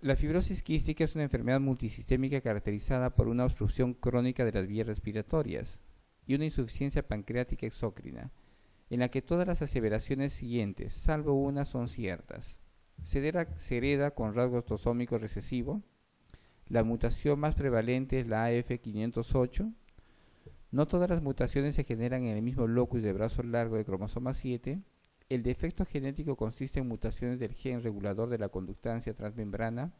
La fibrosis quística es una enfermedad multisistémica caracterizada por una obstrucción crónica de las vías respiratorias y una insuficiencia pancreática exócrina, en la que todas las aseveraciones siguientes, salvo una, son ciertas. Se hereda con rasgo autosómico recesivo. La mutación más prevalente es la AF508. No todas las mutaciones se generan en el mismo locus de brazo largo de cromosoma 7. El defecto genético consiste en mutaciones del gen regulador de la conductancia transmembrana.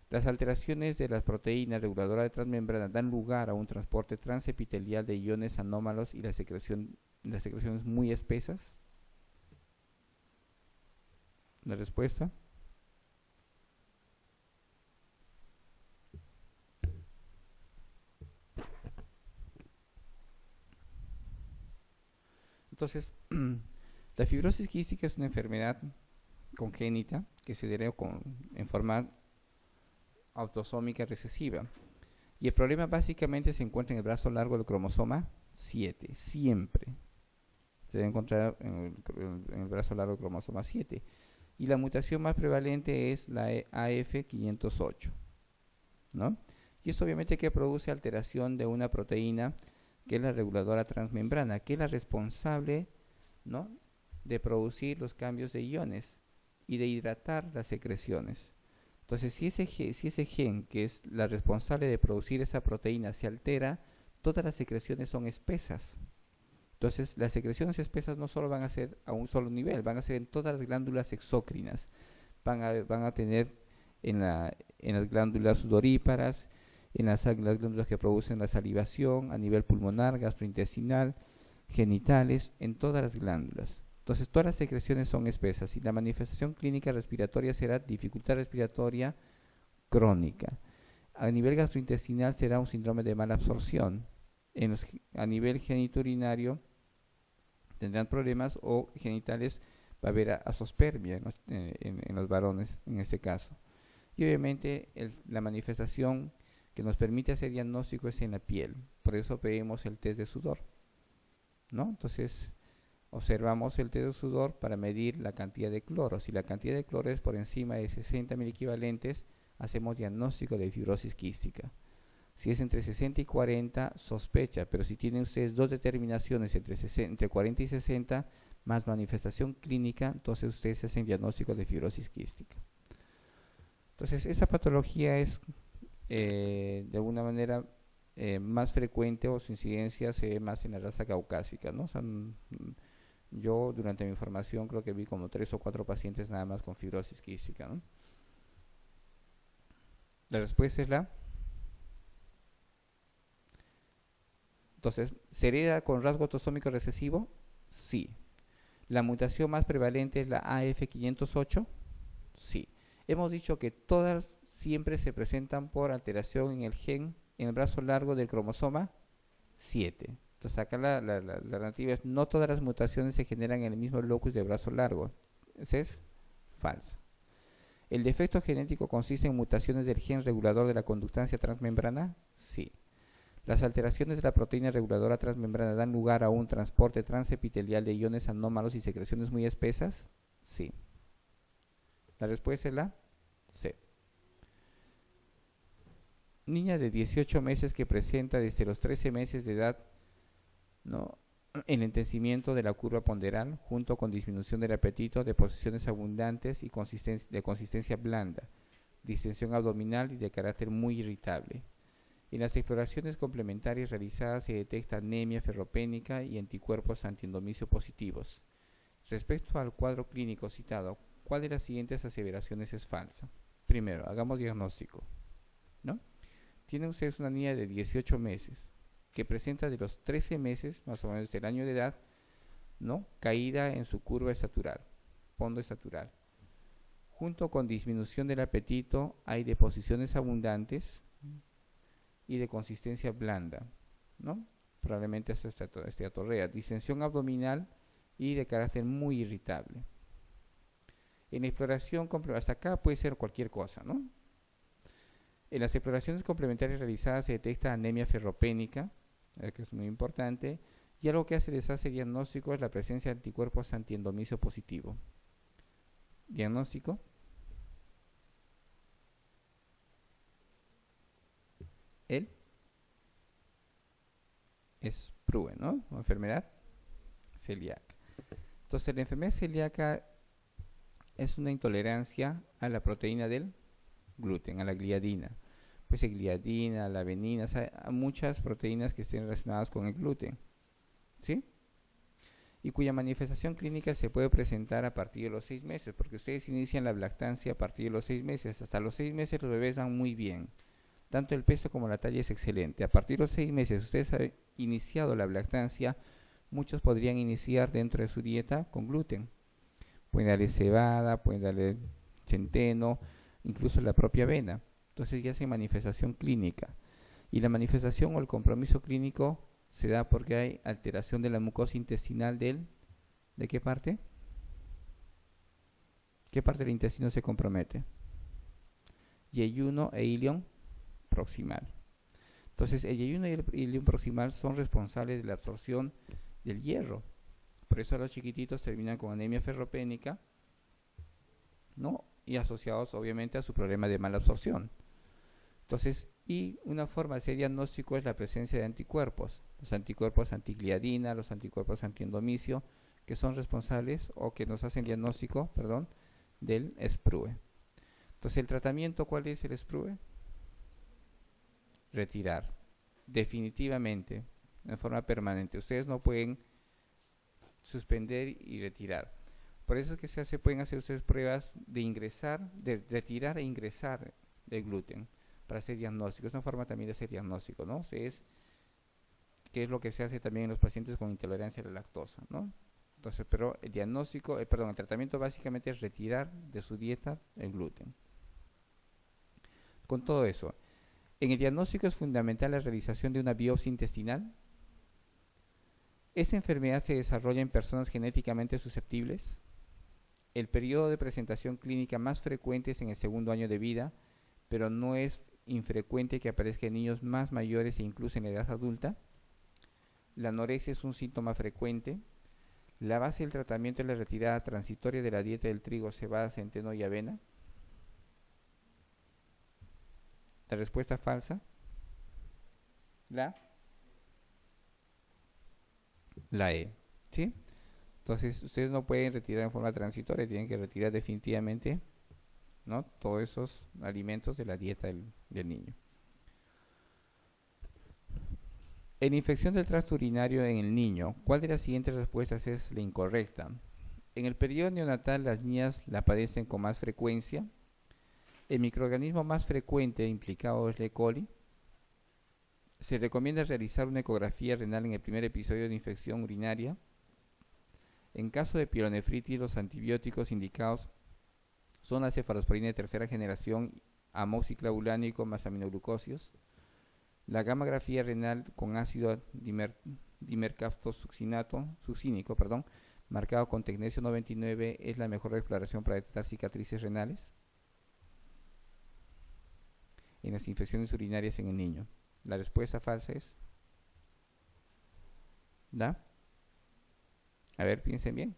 Las alteraciones de las proteínas reguladoras de transmembrana dan lugar a un transporte transepitelial de iones anómalos y las secreciones muy espesas. La respuesta. Entonces, la fibrosis quística es una enfermedad congénita que se deriva en forma autosómica recesiva. Y el problema básicamente se encuentra en el brazo largo del cromosoma 7, siempre. Se debe encontrar en el brazo largo del cromosoma 7. Y la mutación más prevalente es la AF508, ¿no? Y esto obviamente que produce alteración de una proteína que es la reguladora transmembrana, que es la responsable, ¿no?, de producir los cambios de iones y de hidratar las secreciones. Entonces, si ese gen, que es la responsable de producir esa proteína, se altera, todas las secreciones son espesas. Entonces, las secreciones espesas no solo van a ser a un solo nivel, van a ser en todas las glándulas exócrinas. Van a tener en las glándulas sudoríparas, en las glándulas que producen la salivación, a nivel pulmonar, gastrointestinal, genitales, en todas las glándulas. Entonces, todas las secreciones son espesas y la manifestación clínica respiratoria será dificultad respiratoria crónica. A nivel gastrointestinal será un síndrome de mala absorción. A nivel genitourinario tendrán problemas o genitales, va a haber azospermia en los varones en este caso. Y obviamente la manifestación que nos permite hacer diagnóstico es en la piel. Por eso pedimos el test de sudor, ¿no? Entonces, observamos el test de sudor para medir la cantidad de cloro. Si la cantidad de cloro es por encima de 60 miliquivalentes, hacemos diagnóstico de fibrosis quística. Si es entre 60 y 40, sospecha, pero si tienen ustedes dos determinaciones entre 40 y 60, más manifestación clínica, entonces ustedes hacen diagnóstico de fibrosis quística. Entonces, esa patología es de alguna manera más frecuente, o su incidencia se ve más en la raza caucásica, ¿no? O sea, yo durante mi formación creo que vi como 3 o 4 pacientes nada más con fibrosis quística, ¿no? La respuesta es la... Entonces, ¿se hereda con rasgo autosómico recesivo? Sí. ¿La mutación más prevalente es la AF508? Sí. Hemos dicho que todas siempre se presentan por alteración en el gen, en el brazo largo del cromosoma 7. Entonces acá la alternativa es: no todas las mutaciones se generan en el mismo locus de brazo largo. Ese es falso. ¿El defecto genético consiste en mutaciones del gen regulador de la conductancia transmembrana? Sí. ¿Las alteraciones de la proteína reguladora transmembrana dan lugar a un transporte transepitelial de iones anómalos y secreciones muy espesas? Sí. La respuesta es la C. Niña de 18 meses que presenta desde los 13 meses de edad, ¿no?, el entenecimiento de la curva ponderal junto con disminución del apetito, deposiciones abundantes y de consistencia blanda, distensión abdominal y de carácter muy irritable. En las exploraciones complementarias realizadas se detecta anemia ferropénica y anticuerpos antiendomicio positivos. Respecto al cuadro clínico citado, ¿cuál de las siguientes aseveraciones es falsa? Primero, hagamos diagnóstico, ¿no? Tienen ustedes una niña de 18 meses que presenta de los 13 meses, más o menos del año de edad, ¿no?, caída en su curva estatural, fondo estatural. Junto con disminución del apetito hay deposiciones abundantes y de consistencia blanda, ¿no? Probablemente esta esteatorrea, distensión abdominal y de carácter muy irritable. En exploración, hasta acá puede ser cualquier cosa, ¿no? En las exploraciones complementarias realizadas se detecta anemia ferropénica, que es muy importante, y algo que les hace diagnóstico es la presencia de anticuerpos antiendomicio positivo. Diagnóstico. el SPRUE, ¿no? O enfermedad celíaca. Entonces, la enfermedad celíaca es una intolerancia a la proteína del gluten, a la gliadina. Pues la gliadina, la avenina, o sea, a muchas proteínas que estén relacionadas con el gluten, ¿sí? Y cuya manifestación clínica se puede presentar a partir de los 6 meses, porque ustedes inician la lactancia a partir de los 6 meses. Hasta los 6 meses los bebés dan muy bien. Tanto el peso como la talla es excelente. A partir de los 6 meses, ustedes han iniciado la lactancia, muchos podrían iniciar dentro de su dieta con gluten. Pueden darle cebada, pueden darle centeno, incluso la propia avena. Entonces ya hace manifestación clínica. Y la manifestación o el compromiso clínico se da porque hay alteración de la mucosa intestinal ¿de qué parte? ¿Qué parte del intestino se compromete? Yeyuno e ilion proximal. Entonces el yeyuno y el ilion proximal son responsables de la absorción del hierro. Por eso los chiquititos terminan con anemia ferropénica, ¿no? Y asociados obviamente a su problema de mala absorción. Entonces, y una forma de hacer diagnóstico es la presencia de anticuerpos, los anticuerpos antigliadina, los anticuerpos antiendomicio, que son responsables o que nos hacen diagnóstico, perdón, del SPRUE. Entonces, ¿el tratamiento cuál es el SPRUE? Retirar, definitivamente, de forma permanente. Ustedes no pueden suspender y retirar. Por eso es que pueden hacer ustedes pruebas de ingresar, de retirar e ingresar el gluten para hacer diagnóstico. Es una forma también de hacer diagnóstico, ¿no? ¿Qué es lo que se hace también en los pacientes con intolerancia a la lactosa, ¿no? Entonces, pero el diagnóstico, el tratamiento básicamente es retirar de su dieta el gluten. Con todo eso, en el diagnóstico es fundamental la realización de una biopsia intestinal. Esta enfermedad se desarrolla en personas genéticamente susceptibles. El periodo de presentación clínica más frecuente es en el segundo año de vida, pero no es infrecuente que aparezca en niños más mayores e incluso en la edad adulta. La anorexia es un síntoma frecuente. La base del tratamiento es la retirada transitoria de la dieta del trigo, cebada, centeno y avena. La respuesta falsa, la E, ¿sí? Entonces, ustedes no pueden retirar en forma transitoria, tienen que retirar definitivamente, ¿no?, todos esos alimentos de la dieta del niño. En infección del tracto urinario en el niño, ¿cuál de las siguientes respuestas es la incorrecta? En el periodo neonatal las niñas la padecen con más frecuencia. El microorganismo más frecuente implicado es la E. coli. Se recomienda realizar una ecografía renal en el primer episodio de infección urinaria. En caso de pielonefritis, los antibióticos indicados son la cefalosporina de tercera generación, amoxiclavulánico más aminoglucósidos. La gammagrafía renal con ácido dimercaptosuccínico, marcado con tecnesio 99, es la mejor exploración para detectar cicatrices renales en las infecciones urinarias en el niño. La respuesta falsa es la... A ver, piensen bien.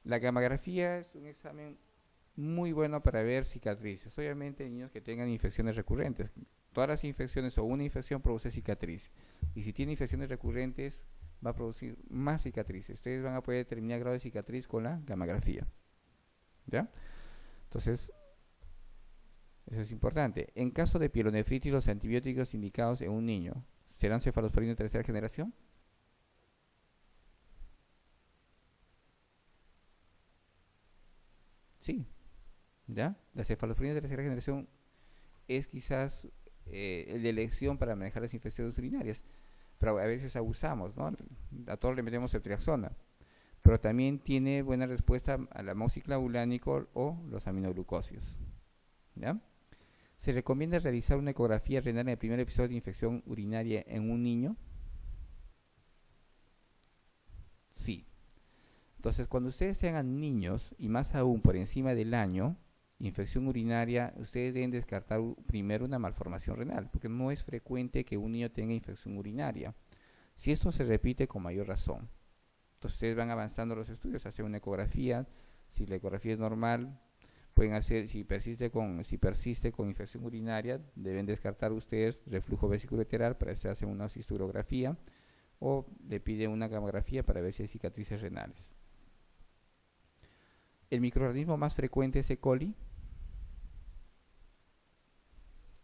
La gammagrafía es un examen muy bueno para ver cicatrices. Obviamente en niños que tengan infecciones recurrentes. Todas las infecciones o una infección produce cicatriz. Y si tiene infecciones recurrentes, va a producir más cicatrices. Ustedes van a poder determinar grado de cicatriz con la gammagrafía. ¿Ya? Entonces, eso es importante. En caso de pielonefritis, los antibióticos indicados en un niño, ¿serán cefalosporina de tercera generación? Sí. ¿Ya? La cefalosporina de tercera generación es quizás el de elección para manejar las infecciones urinarias, pero a veces abusamos, ¿no? A todos le metemos ceftriaxona, pero también tiene buena respuesta al amoxiclavulánico o los aminoglucósidos. ¿Ya? Se recomienda realizar una ecografía renal en el primer episodio de infección urinaria en un niño. Sí. Entonces, cuando ustedes sean niños, y más aún por encima del año, infección urinaria, ustedes deben descartar primero una malformación renal, porque no es frecuente que un niño tenga infección urinaria. Si esto se repite, con mayor razón. Entonces ustedes van avanzando los estudios, hacen una ecografía. Si la ecografía es normal, Pueden hacer, si persiste con infección urinaria, deben descartar ustedes reflujo vesiculolateral para hacer una cistografía o le piden una gamografía para ver si hay cicatrices renales. ¿El microorganismo más frecuente es E. coli?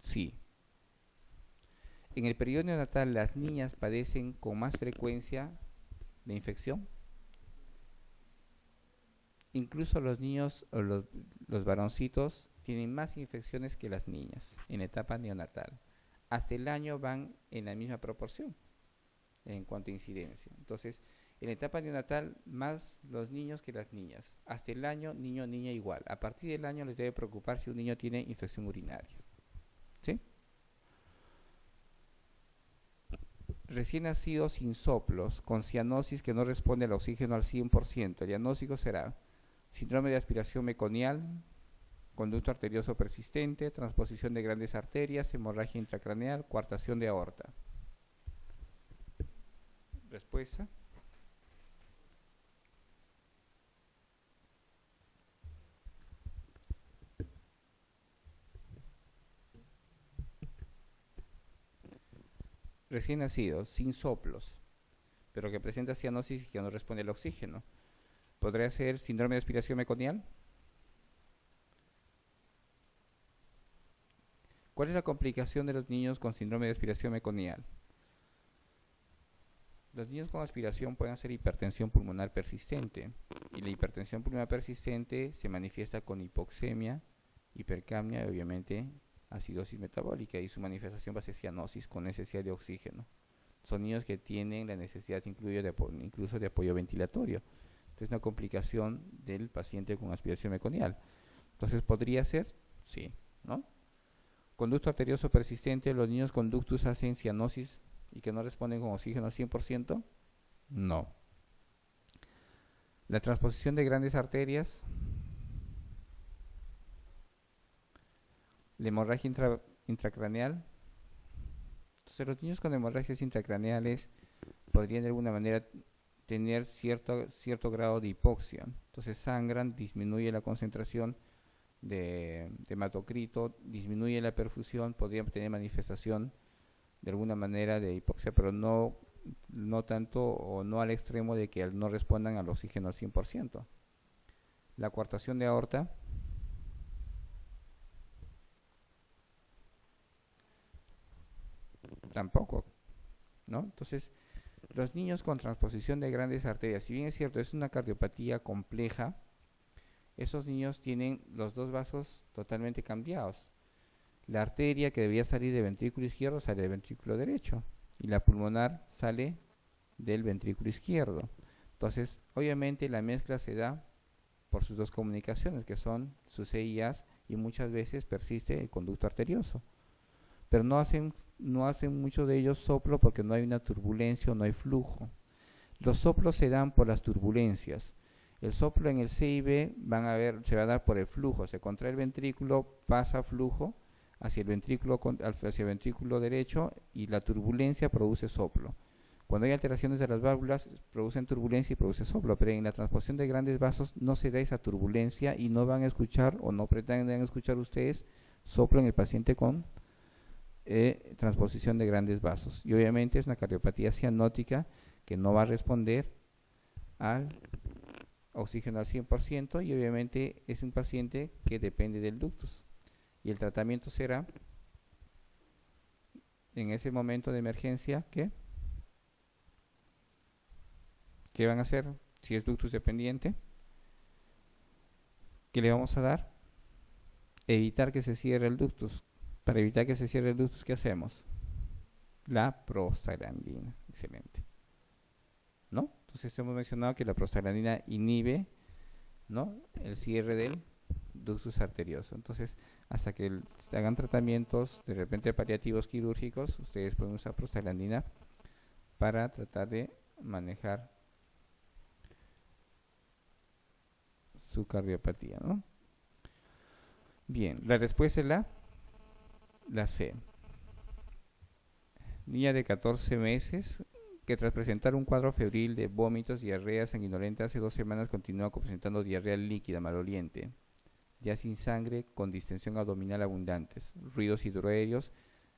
Sí. En el periodo neonatal, ¿las niñas padecen con más frecuencia de infección? Incluso los niños o los varoncitos tienen más infecciones que las niñas en la etapa neonatal. Hasta el año van en la misma proporción en cuanto a incidencia. Entonces, en la etapa neonatal, más los niños que las niñas. Hasta el año, niño, niña igual. A partir del año les debe preocupar si un niño tiene infección urinaria. ¿Sí? Recién nacido sin soplos, con cianosis que no responde al oxígeno al 100%. El diagnóstico será síndrome de aspiración meconial, conducto arterioso persistente, transposición de grandes arterias, hemorragia intracraneal, coartación de aorta. Respuesta. Recién nacido, sin soplos, pero que presenta cianosis y que no responde al oxígeno. ¿Podría ser síndrome de aspiración meconial? ¿Cuál es la complicación de los niños con síndrome de aspiración meconial? Los niños con aspiración pueden hacer hipertensión pulmonar persistente, y la hipertensión pulmonar persistente se manifiesta con hipoxemia, hipercapnia y obviamente acidosis metabólica, y su manifestación va a ser cianosis con necesidad de oxígeno. Son niños que tienen la necesidad incluso de apoyo ventilatorio. Entonces, una complicación del paciente con aspiración meconial. Entonces, ¿podría ser? Sí, ¿no? Conducto arterioso persistente, ¿los niños con ductus hacen cianosis y que no responden con oxígeno al 100%? No. La transposición de grandes arterias, la hemorragia intracraneal. Entonces, los niños con hemorragias intracraneales podrían de alguna manera tener cierto grado de hipoxia. Entonces sangran, disminuye la concentración de hematocrito, disminuye la perfusión, podrían tener manifestación de alguna manera de hipoxia, pero no tanto o no al extremo de que no respondan al oxígeno al 100%. La coartación de aorta, tampoco, ¿no? Entonces, los niños con transposición de grandes arterias, si bien es cierto, es una cardiopatía compleja, esos niños tienen los dos vasos totalmente cambiados. La arteria que debía salir del ventrículo izquierdo sale del ventrículo derecho y la pulmonar sale del ventrículo izquierdo. Entonces, obviamente la mezcla se da por sus dos comunicaciones, que son sus CIAs, y muchas veces persiste el conducto arterioso. Pero no hacen muchos de ellos soplo porque no hay una turbulencia o no hay flujo. Los soplos se dan por las turbulencias. El soplo en el CIB se va a dar por el flujo. Se contrae el ventrículo, pasa flujo hacia el ventrículo derecho y la turbulencia produce soplo. Cuando hay alteraciones de las válvulas, producen turbulencia y produce soplo, pero en la transposición de grandes vasos no se da esa turbulencia y no van a escuchar o no pretenden escuchar ustedes soplo en el paciente con transposición de grandes vasos. Y obviamente es una cardiopatía cianótica que no va a responder al oxígeno al 100% y obviamente es un paciente que depende del ductus. Y el tratamiento será, en ese momento de emergencia, ¿qué van a hacer si es ductus dependiente? ¿Qué le vamos a dar? Evitar que se cierre el ductus. Para evitar que se cierre el ductus, ¿qué hacemos? La prostaglandina. Excelente. ¿No? Entonces hemos mencionado que la prostaglandina inhibe, ¿no?, el cierre del ductus arterioso. Entonces, hasta que se hagan tratamientos de repente paliativos quirúrgicos, ustedes pueden usar prostaglandina para tratar de manejar su cardiopatía, ¿no? Bien, la respuesta es la C. Niña de 14 meses que tras presentar un cuadro febril de vómitos, diarrea sanguinolenta hace 2 semanas continúa presentando diarrea líquida maloliente. ya sin sangre, con distensión abdominal abundantes, ruidos hidroaéreos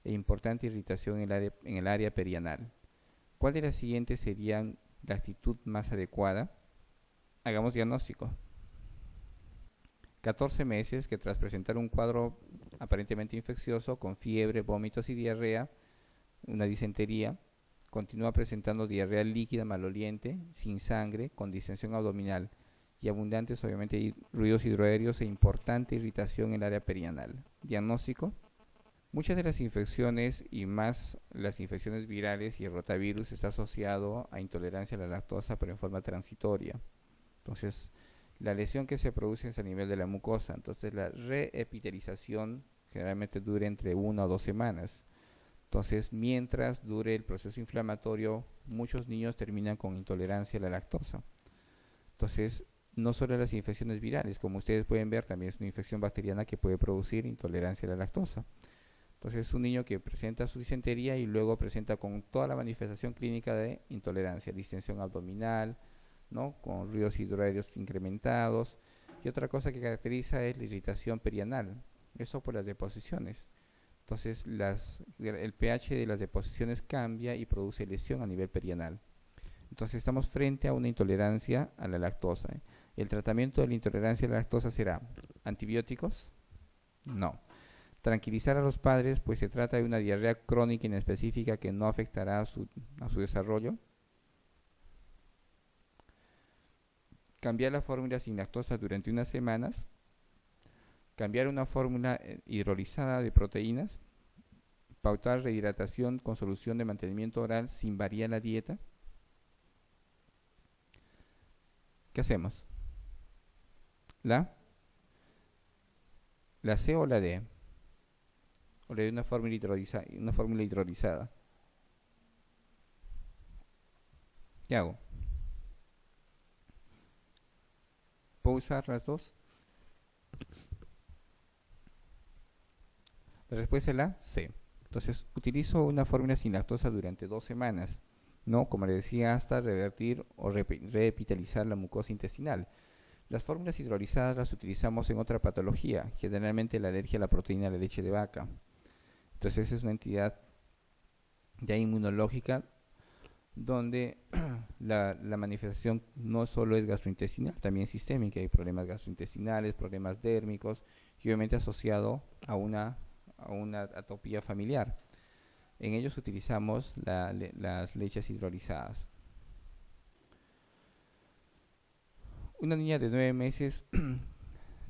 e importante irritación en el área perianal. ¿Cuál de las siguientes serían la actitud más adecuada? Hagamos diagnóstico. 14 meses que tras presentar un cuadro aparentemente infeccioso con fiebre, vómitos y diarrea, una disentería, continúa presentando diarrea líquida maloliente, sin sangre, con distensión abdominal y abundantes obviamente ruidos hidroaéreos e importante irritación en el área perianal. Diagnóstico. Muchas de las infecciones y más las infecciones virales y el rotavirus está asociado a intolerancia a la lactosa pero en forma transitoria. Entonces, la lesión que se produce es a nivel de la mucosa. Entonces, la reepitelización generalmente dura entre 1 o 2 semanas. Entonces, mientras dure el proceso inflamatorio, muchos niños terminan con intolerancia a la lactosa. Entonces, no solo las infecciones virales, como ustedes pueden ver, también es una infección bacteriana que puede producir intolerancia a la lactosa. Entonces, es un niño que presenta su disentería y luego presenta con toda la manifestación clínica de intolerancia, distensión abdominal, ¿no? Con ruidos hidroaéreos incrementados. Y otra cosa que caracteriza es la irritación perianal, eso por las deposiciones. Entonces el pH de las deposiciones cambia y produce lesión a nivel perianal. Entonces estamos frente a una intolerancia a la lactosa. ¿El tratamiento de la intolerancia a la lactosa será antibióticos? No. Tranquilizar a los padres, pues se trata de una diarrea crónica inespecífica que no afectará a su desarrollo. Cambiar la fórmula sin lactosa durante unas semanas. Cambiar una fórmula hidrolizada de proteínas. Pautar rehidratación con solución de mantenimiento oral sin variar la dieta. ¿Qué hacemos? ¿La C o la D? O le doy una fórmula hidrolizada. ¿Qué hago? ¿Puedo usar las dos? La respuesta es la C. Entonces, utilizo una fórmula sin lactosa durante 2 semanas, ¿no? Como le decía, hasta revertir o reepitalizar la mucosa intestinal. Las fórmulas hidrolizadas las utilizamos en otra patología, generalmente la alergia a la proteína de leche de vaca. Entonces, es una entidad ya inmunológica donde la manifestación no solo es gastrointestinal, también sistémica. Hay problemas gastrointestinales, problemas dérmicos y obviamente asociado a una atopía familiar. En ellos utilizamos las leches hidrolizadas. Una niña de 9 meses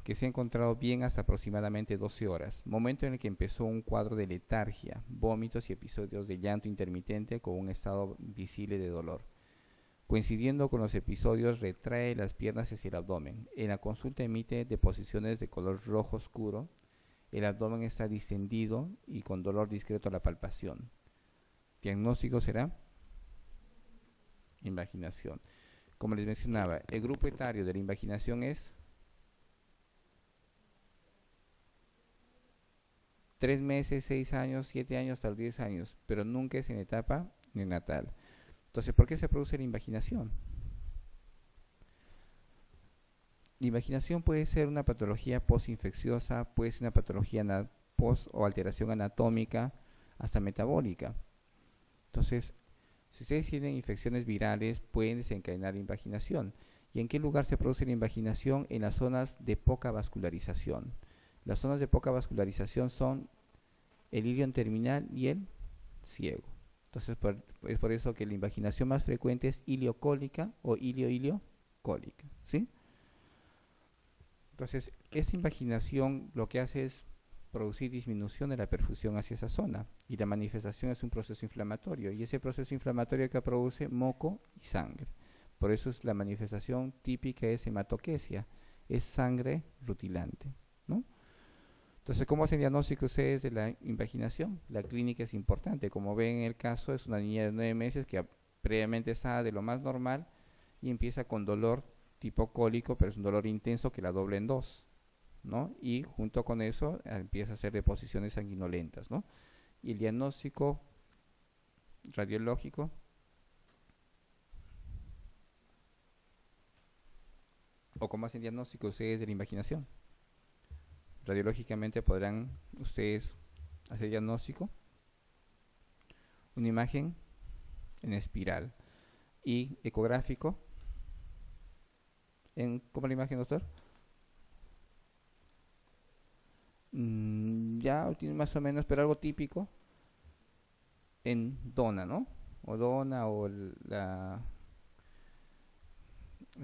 que se ha encontrado bien hasta aproximadamente 12 horas, momento en el que empezó un cuadro de letargia, vómitos y episodios de llanto intermitente con un estado visible de dolor. Coincidiendo con los episodios, retrae las piernas hacia el abdomen. En la consulta emite deposiciones de color rojo oscuro. El abdomen está distendido y con dolor discreto a la palpación. Diagnóstico será invaginación. Como les mencionaba, el grupo etario de la invaginación es 3 meses, 6 años, 7 años, hasta los 10 años, pero nunca es en etapa neonatal. Entonces, ¿por qué se produce la invaginación? La invaginación puede ser una patología postinfecciosa, puede ser una patología post o alteración anatómica, hasta metabólica. Entonces, si ustedes tienen infecciones virales, pueden desencadenar la invaginación. ¿Y en qué lugar se produce la invaginación? En las zonas de poca vascularización. Las zonas de poca vascularización son el ilion terminal y el ciego. Entonces, es por eso que la invaginación más frecuente es iliocólica o ilio-iliocólica, ¿sí? Entonces, esta invaginación lo que hace es producir disminución de la perfusión hacia esa zona y la manifestación es un proceso inflamatorio y ese proceso inflamatorio que produce moco y sangre. Por eso es la manifestación típica es hematoquesia, es sangre rutilante, ¿no? Entonces, ¿cómo hacen diagnóstico ustedes de la invaginación? La clínica es importante. Como ven en el caso, es una niña de 9 meses que previamente estaba de lo más normal y empieza con dolor tipo cólico, pero es un dolor intenso que la dobla en 2, ¿no? Y junto con eso empieza a hacer deposiciones sanguinolentas, ¿no? Y el diagnóstico radiológico, o cómo hacen diagnóstico ustedes de la invaginación. radiológicamente podrán ustedes hacer diagnóstico, una imagen en espiral y ecográfico ¿cómo la imagen, doctor? Ya tiene más o menos, pero algo típico en dona, ¿no? O dona o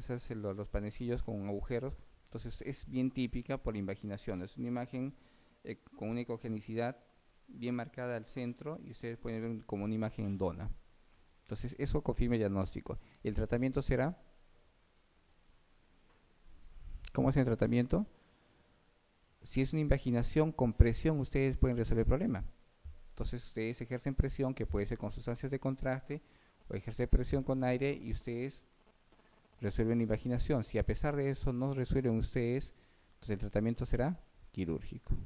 los panecillos con agujeros. Entonces es bien típica por la invaginación. Es una imagen con una ecogenicidad bien marcada al centro y ustedes pueden ver como una imagen en dona. Entonces eso confirma el diagnóstico. El tratamiento será, ¿cómo es el tratamiento? Si es una invaginación con presión, ustedes pueden resolver el problema. Entonces ustedes ejercen presión, que puede ser con sustancias de contraste, o ejercer presión con aire y ustedes resuelven la invaginación. Si a pesar de eso no resuelven ustedes, entonces el tratamiento será quirúrgico.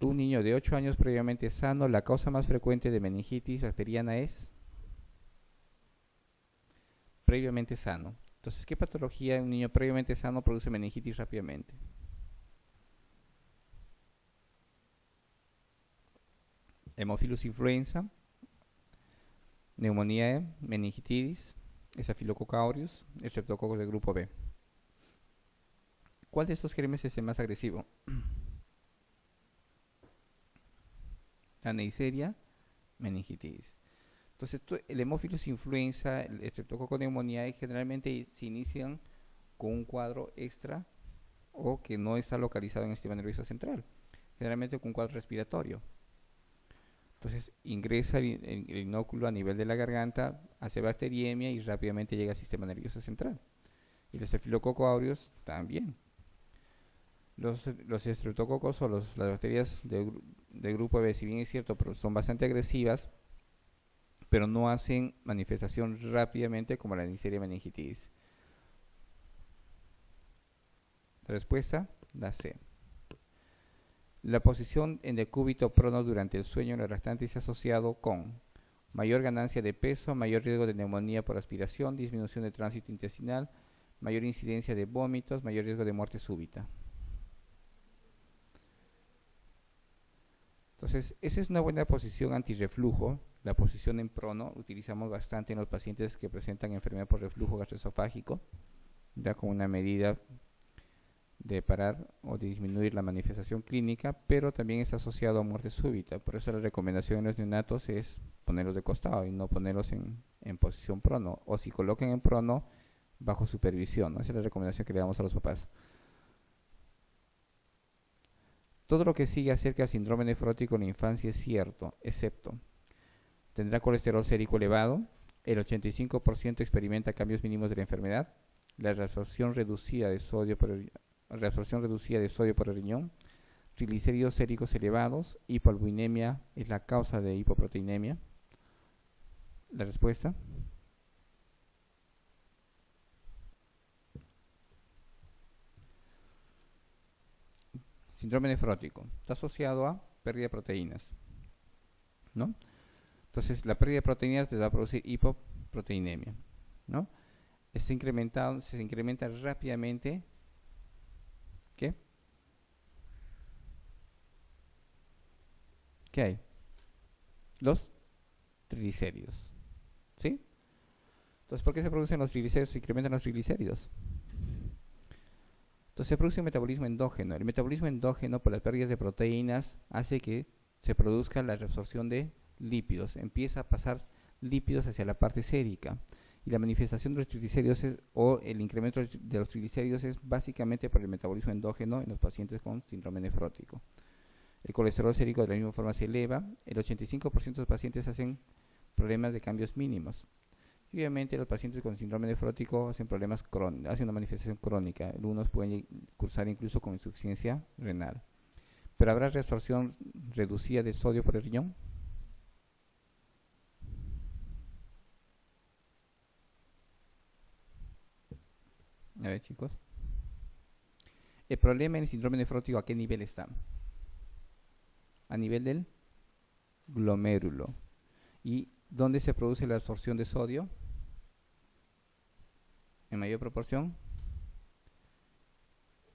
Un niño de 8 años previamente sano, la causa más frecuente de meningitis bacteriana es previamente sano. Entonces, ¿qué patología en un niño previamente sano produce meningitis rápidamente? Hemophilus influenza, neumonía, meningitis, Staphylococcus aureus, estreptococos del grupo B. ¿Cuál de estos gérmenes es el más agresivo? La Neisseria meningitis. Entonces, el Hemophilus influenza, el estreptococo neumoniae generalmente se inician con un cuadro extra o que no está localizado en el sistema nervioso central, generalmente con un cuadro respiratorio. Entonces ingresa el inóculo a nivel de la garganta, hace bacteriemia y rápidamente llega al sistema nervioso central. Y los Staphylococcus aureus también. Los estreptococos o las bacterias del grupo B, si bien es cierto, pero son bastante agresivas, pero no hacen manifestación rápidamente como la Neisseria meningitis. La respuesta, la C. La posición en decúbito prono durante el sueño en la lactancia es asociado con mayor ganancia de peso, mayor riesgo de neumonía por aspiración, disminución de tránsito intestinal, mayor incidencia de vómitos, mayor riesgo de muerte súbita. Entonces, esa es una buena posición antirreflujo. La posición en prono utilizamos bastante en los pacientes que presentan enfermedad por reflujo gastroesofágico, ya como una medida de parar o de disminuir la manifestación clínica, pero también está asociado a muerte súbita. Por eso la recomendación en los neonatos es ponerlos de costado y no ponerlos en posición prono, o si coloquen en prono, bajo supervisión, ¿no? Esa es la recomendación que le damos a los papás. Todo lo que sigue acerca del síndrome nefrótico en la infancia es cierto, excepto tendrá colesterol sérico elevado, el 85% experimenta cambios mínimos de la enfermedad, la reabsorción reducida de sodio por el riñón, triglicéridos séricos elevados, hipoalbuminemia es la causa de hipoproteinemia. La respuesta. Síndrome nefrótico está asociado a pérdida de proteínas, ¿no? Entonces, la pérdida de proteínas te va a producir hipoproteinemia, ¿no? Se incrementa rápidamente. ¿Qué? ¿Qué hay? Los triglicéridos, ¿sí? Entonces, ¿por qué se producen los triglicéridos? Se incrementan los triglicéridos. Entonces se produce un metabolismo endógeno. El metabolismo endógeno por las pérdidas de proteínas hace que se produzca la reabsorción de lípidos. Empieza a pasar lípidos hacia la parte sérica. Y la manifestación de los triglicéridos o el incremento de los triglicéridos es básicamente por el metabolismo endógeno en los pacientes con síndrome nefrótico. El colesterol sérico de la misma forma se eleva. El 85% de los pacientes hacen problemas de cambios mínimos. Y obviamente los pacientes con síndrome nefrótico hacen problemas crónicos, hacen una manifestación crónica. Algunos pueden cursar incluso con insuficiencia renal. Pero habrá reabsorción reducida de sodio por el riñón. A ver, chicos. El problema en el síndrome nefrótico, ¿a qué nivel está? A nivel del glomérulo. ¿Y dónde se produce la absorción de sodio? En mayor proporción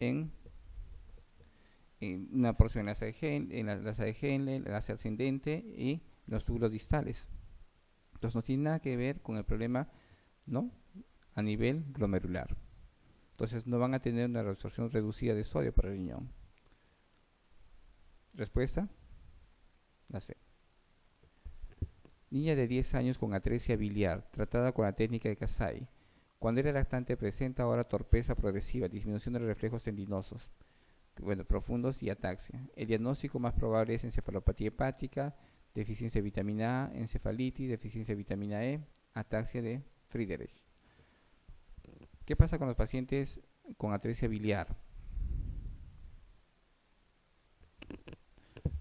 en una porción enlace de enlace de Henle, enlace ascendente y los túbulos distales. Entonces no tiene nada que ver con el problema, ¿no?, a nivel glomerular. Entonces no van a tener una absorción reducida de sodio para el riñón. Respuesta, la C. Niña de 10 años con atresia biliar, tratada con la técnica de Kasai. Cuando era lactante presenta ahora torpeza progresiva, disminución de los reflejos tendinosos, profundos y ataxia. El diagnóstico más probable es encefalopatía hepática, deficiencia de vitamina A, encefalitis, deficiencia de vitamina E, ataxia de Friedreich. ¿Qué pasa con los pacientes con atresia biliar?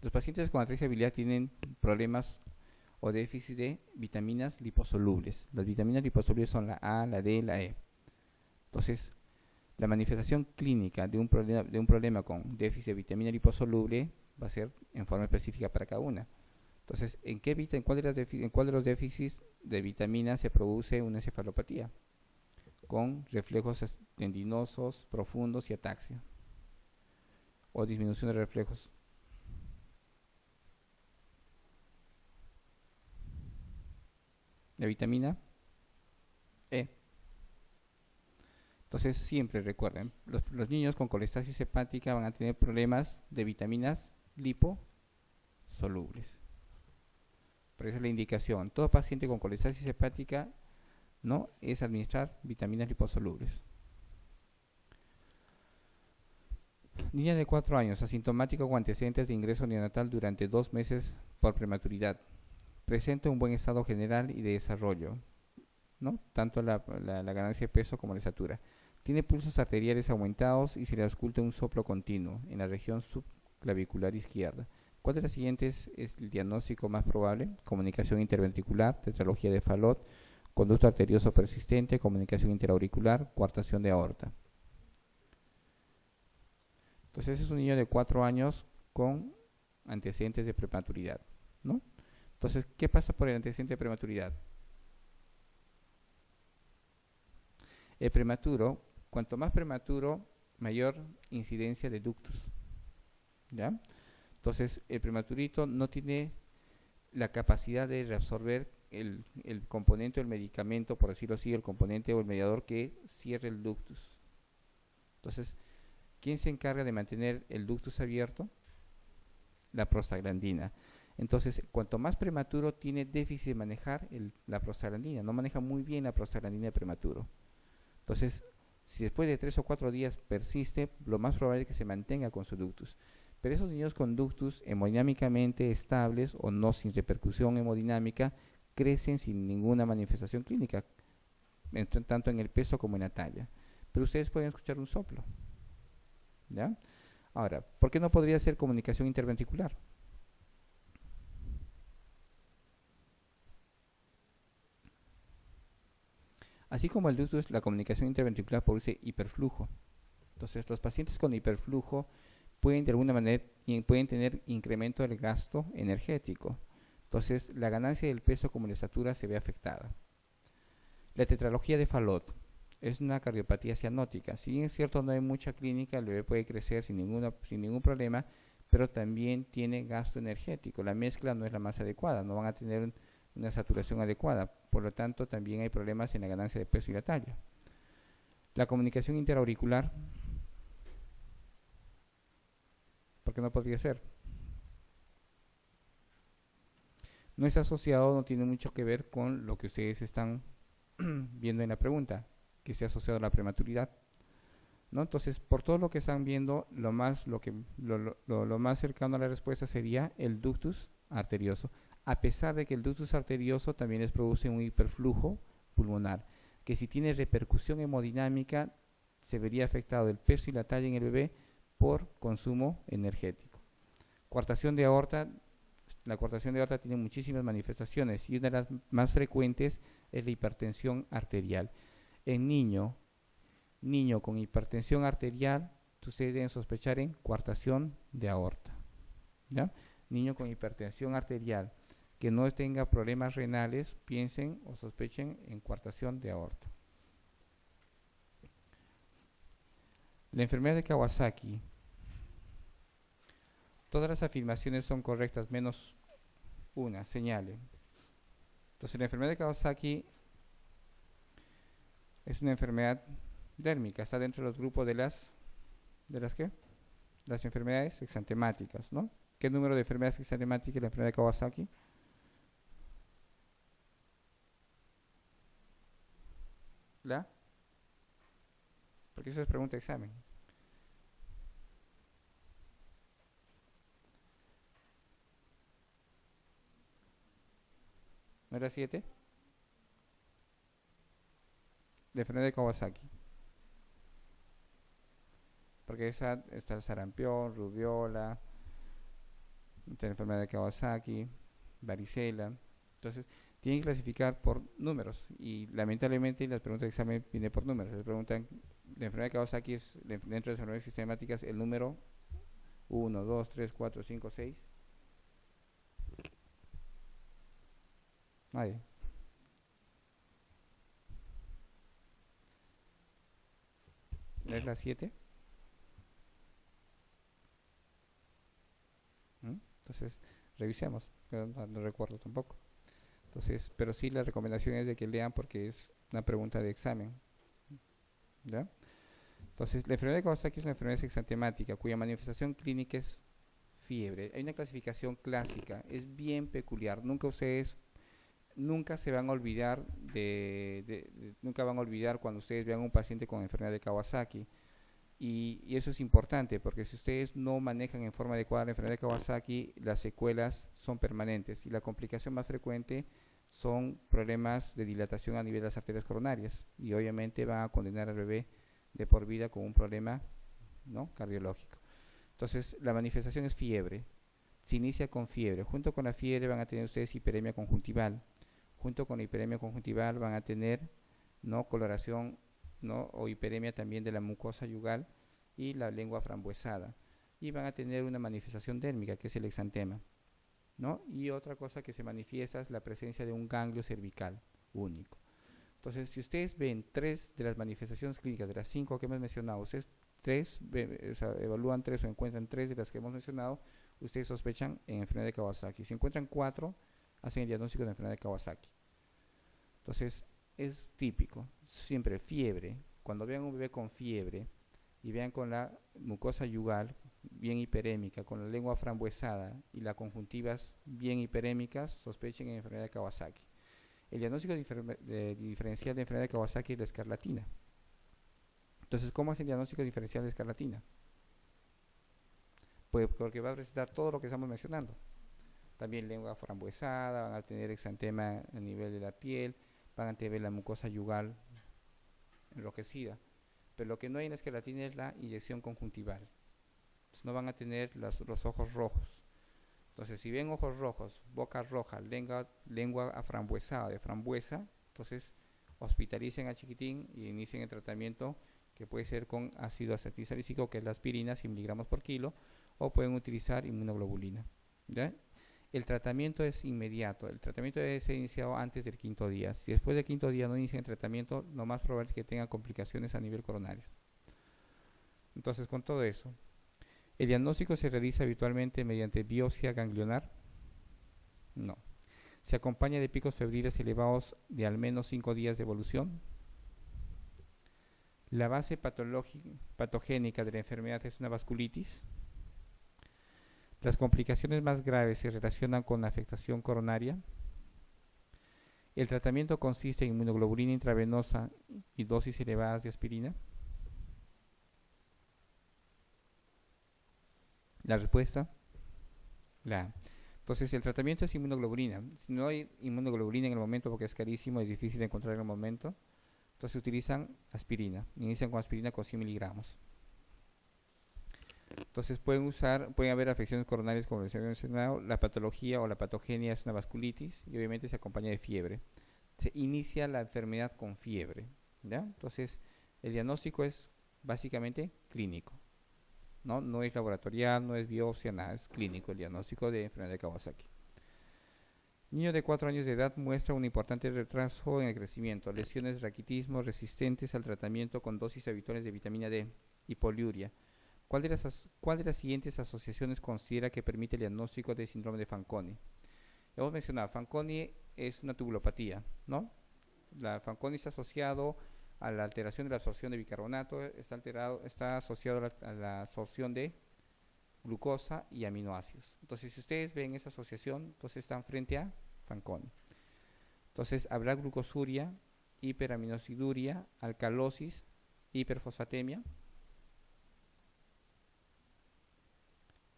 Los pacientes con atresia biliar tienen problemas o déficit de vitaminas liposolubles. Las vitaminas liposolubles son la A, la D, la E. Entonces, la manifestación clínica de un problema con déficit de vitamina liposoluble va a ser en forma específica para cada una. Entonces, ¿en cuál de los déficits de vitamina se produce una encefalopatía? Con reflejos tendinosos profundos y ataxia, o disminución de reflejos. La vitamina E. Entonces siempre recuerden, los niños con colestasis hepática van a tener problemas de vitaminas liposolubles. Por eso es la indicación. Todo paciente con colestasis hepática no es administrar vitaminas liposolubles. Niña de 4 años, asintomática con antecedentes de ingreso neonatal durante 2 meses por prematuridad. Presenta un buen estado general y de desarrollo, ¿no?, tanto la ganancia de peso como la estatura. Tiene pulsos arteriales aumentados y se le ausculta un soplo continuo en la región subclavicular izquierda. ¿Cuál de las siguientes es el diagnóstico más probable? Comunicación interventricular, tetralogía de Fallot, conducto arterioso persistente, comunicación interauricular, coartación de aorta. Entonces ese es un niño de 4 años con antecedentes de prematuridad, ¿no? Entonces, ¿qué pasa por el antecedente de prematuridad? El prematuro, cuanto más prematuro, mayor incidencia de ductus, ¿ya? Entonces, el prematurito no tiene la capacidad de reabsorber el componente o el medicamento, por decirlo así, el componente o el mediador que cierre el ductus. Entonces, ¿quién se encarga de mantener el ductus abierto? La prostaglandina. Entonces, cuanto más prematuro, tiene déficit de manejar la prostaglandina. No maneja muy bien la prostaglandina de prematuro. Entonces, si después de 3 o 4 días persiste, lo más probable es que se mantenga con su ductus. Pero esos niños con ductus hemodinámicamente estables o no sin repercusión hemodinámica crecen sin ninguna manifestación clínica, tanto en el peso como en la talla. Pero ustedes pueden escuchar un soplo, ¿ya? Ahora, ¿por qué no podría ser comunicación interventricular? Así como el ductus, la comunicación interventricular produce hiperflujo. Entonces, los pacientes con hiperflujo pueden de alguna manera tener incremento del gasto energético. Entonces, la ganancia del peso como la estatura se ve afectada. La tetralogía de Fallot es una cardiopatía cianótica. Si bien es cierto, no hay mucha clínica, el bebé puede crecer sin ningún problema, pero también tiene gasto energético. La mezcla no es la más adecuada, no van a tener una saturación adecuada. Por lo tanto, también hay problemas en la ganancia de peso y la talla. La comunicación interauricular, ¿por qué no podría ser? No es asociado, no tiene mucho que ver con lo que ustedes están viendo en la pregunta, que esté asociado a la prematuridad, ¿no? Entonces, por todo lo que están viendo, lo más cercano a la respuesta sería el ductus arterioso, a pesar de que el ductus arterioso también les produce un hiperflujo pulmonar, que si tiene repercusión hemodinámica se vería afectado el peso y la talla en el bebé por consumo energético. Coartación de aorta. La coartación de aorta tiene muchísimas manifestaciones y una de las más frecuentes es la hipertensión arterial. En niño con hipertensión arterial, ustedes deben sospechar en coartación de aorta, ¿ya? Niño con hipertensión arterial que no tenga problemas renales, piensen o sospechen en coartación de aorta. La enfermedad de Kawasaki. Todas las afirmaciones son correctas menos una, señale. Entonces la enfermedad de Kawasaki es una enfermedad dérmica, está dentro de los grupos ¿de las qué? Las enfermedades exantemáticas, ¿no? ¿Qué número de enfermedades exantemáticas es la enfermedad de Kawasaki? ¿La? Porque esa es pregunta de examen. ¿No era 7? La enfermedad de Kawasaki. Porque esa está el sarampión, rubiola, la enfermedad de Kawasaki, varicela. Entonces, tienen que clasificar por números. Y lamentablemente las preguntas de examen vienen por números. Se preguntan, la enfermedad de Kawasaki es dentro de las enfermedades sistemáticas el número 1, 2, 3, 4, 5, 6. Nadie. ¿Es la 7? Entonces, revisemos. No recuerdo tampoco. Entonces, pero sí la recomendación es de que lean porque es una pregunta de examen. ¿Ya? Entonces, la enfermedad de Kawasaki es una enfermedad exantemática cuya manifestación clínica es fiebre. Hay una clasificación clásica, es bien peculiar. Nunca se van a olvidar nunca van a olvidar cuando ustedes vean a un paciente con enfermedad de Kawasaki. Y eso es importante porque si ustedes no manejan en forma adecuada la enfermedad de Kawasaki, las secuelas son permanentes y la complicación más frecuente son problemas de dilatación a nivel de las arterias coronarias y obviamente van a condenar al bebé de por vida con un problema, ¿no?, cardiológico. Entonces la manifestación es fiebre, se inicia con fiebre, junto con la fiebre van a tener ustedes hiperemia conjuntival, junto con la hiperemia conjuntival van a tener, ¿no?, coloración, ¿no?, o hiperemia también de la mucosa yugal y la lengua frambuesada, y van a tener una manifestación dérmica que es el exantema, ¿no? Y otra cosa que se manifiesta es la presencia de un ganglio cervical único. Entonces, si ustedes ven 3 de las manifestaciones clínicas de las 5 que hemos mencionado, ustedes evalúan 3 o encuentran 3 de las que hemos mencionado, ustedes sospechan en enfermedad de Kawasaki. Si encuentran 4, hacen el diagnóstico de enfermedad de Kawasaki. Entonces, es típico, siempre fiebre. Cuando vean un bebé con fiebre y vean con la mucosa yugal bien hiperémica, con la lengua frambuesada y las conjuntivas bien hiperémicas, sospechen en enfermedad de Kawasaki. El diagnóstico diferencial de enfermedad de Kawasaki es la escarlatina. Entonces, ¿cómo es el diagnóstico diferencial de escarlatina? Pues porque va a presentar todo lo que estamos mencionando. También lengua frambuesada, van a tener exantema a nivel de la piel, van a tener la mucosa yugal enrojecida. Pero lo que no hay en la escarlatina es la inyección conjuntival. Entonces, no van a tener los ojos rojos. Entonces, si ven ojos rojos, boca roja, lengua aframbuesada de frambuesa, entonces hospitalicen al chiquitín y inicien el tratamiento que puede ser con ácido acetilsalicílico, que es la aspirina, 100 miligramos por kilo, o pueden utilizar inmunoglobulina. ¿Ya? El tratamiento es inmediato, el tratamiento debe ser iniciado antes del 5.º día. Si después del 5.º día no inician el tratamiento, lo más probable es que tengan complicaciones a nivel coronario. Entonces, con todo eso, ¿el diagnóstico se realiza habitualmente mediante biopsia ganglionar? No. ¿Se acompaña de picos febriles elevados de al menos 5 días de evolución? ¿La base patogénica de la enfermedad es una vasculitis? ¿Las complicaciones más graves se relacionan con la afectación coronaria? ¿El tratamiento consiste en inmunoglobulina intravenosa y dosis elevadas de aspirina? La respuesta, la A. Entonces, el tratamiento es inmunoglobulina. Si no hay inmunoglobulina en el momento porque es carísimo, es difícil de encontrar en el momento, entonces utilizan aspirina. Inician con aspirina con 100 miligramos. Entonces pueden haber afecciones coronarias como les había mencionado, la patología o la patogenia es una vasculitis y obviamente se acompaña de fiebre. Se inicia la enfermedad con fiebre, ¿ya? Entonces el diagnóstico es básicamente clínico, no es laboratorial, no es biopsia, nada, es clínico el diagnóstico de enfermedad de Kawasaki. Niño de 4 años de edad muestra un importante retraso en el crecimiento, lesiones de raquitismo resistentes al tratamiento con dosis habituales de vitamina D y poliuria. ¿Cuál de las siguientes asociaciones considera que permite el diagnóstico de síndrome de Fanconi? Hemos mencionado, Fanconi es una tubulopatía, ¿no? La Fanconi está asociado a la alteración de la absorción de bicarbonato, está asociado a la absorción de glucosa y aminoácidos. Entonces, si ustedes ven esa asociación, entonces están frente a Fanconi. Entonces, habrá glucosuria, hiperaminoaciduria, alcalosis, hiperfosfatemia.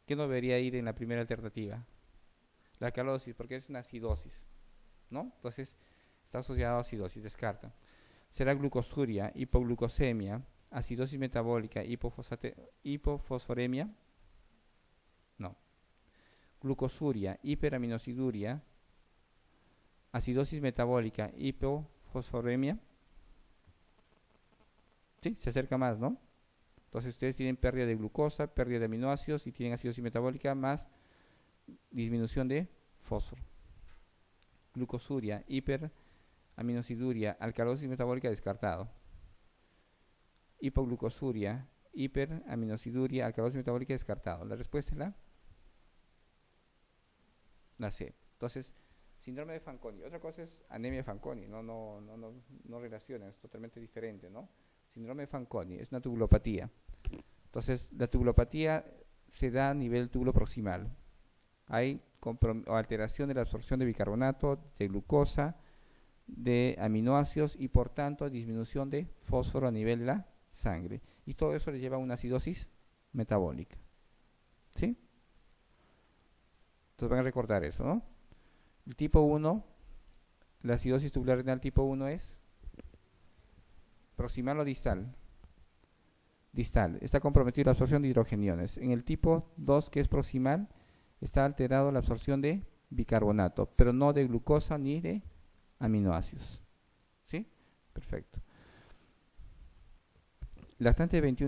¿Qué no debería ir en la primera alternativa? La alcalosis, porque es una acidosis, ¿no? Entonces, está asociado a acidosis, descarta. Será glucosuria, hipoglucosemia, acidosis metabólica, hipofosforemia. No. Glucosuria, hiperaminoaciduria, acidosis metabólica, hipofosforemia. Sí, se acerca más, ¿no? Entonces ustedes tienen pérdida de glucosa, pérdida de aminoácidos y tienen acidosis metabólica más disminución de fósforo. Glucosuria, hiperaminoaciduria, alcalosis metabólica, descartado. Hipoglucosuria, hiperaminoaciduria, alcalosis metabólica, descartado. La respuesta es la C. Entonces, síndrome de Fanconi. Otra cosa es anemia de Fanconi. No relaciona, es totalmente diferente, ¿no? Síndrome de Fanconi es una tubulopatía. Entonces, la tubulopatía se da a nivel túbulo proximal. Hay alteración de la absorción de bicarbonato, de glucosa, de aminoácidos y por tanto disminución de fósforo a nivel de la sangre. Y todo eso le lleva a una acidosis metabólica. ¿Sí? Entonces van a recordar eso, ¿no? El tipo 1, la acidosis tubular renal tipo 1 es proximal o distal. Distal. Está comprometida la absorción de hidrogeniones. En el tipo 2, que es proximal, está alterado la absorción de bicarbonato, pero no de glucosa ni de aminoácidos. ¿Sí? Perfecto. Lactante de 21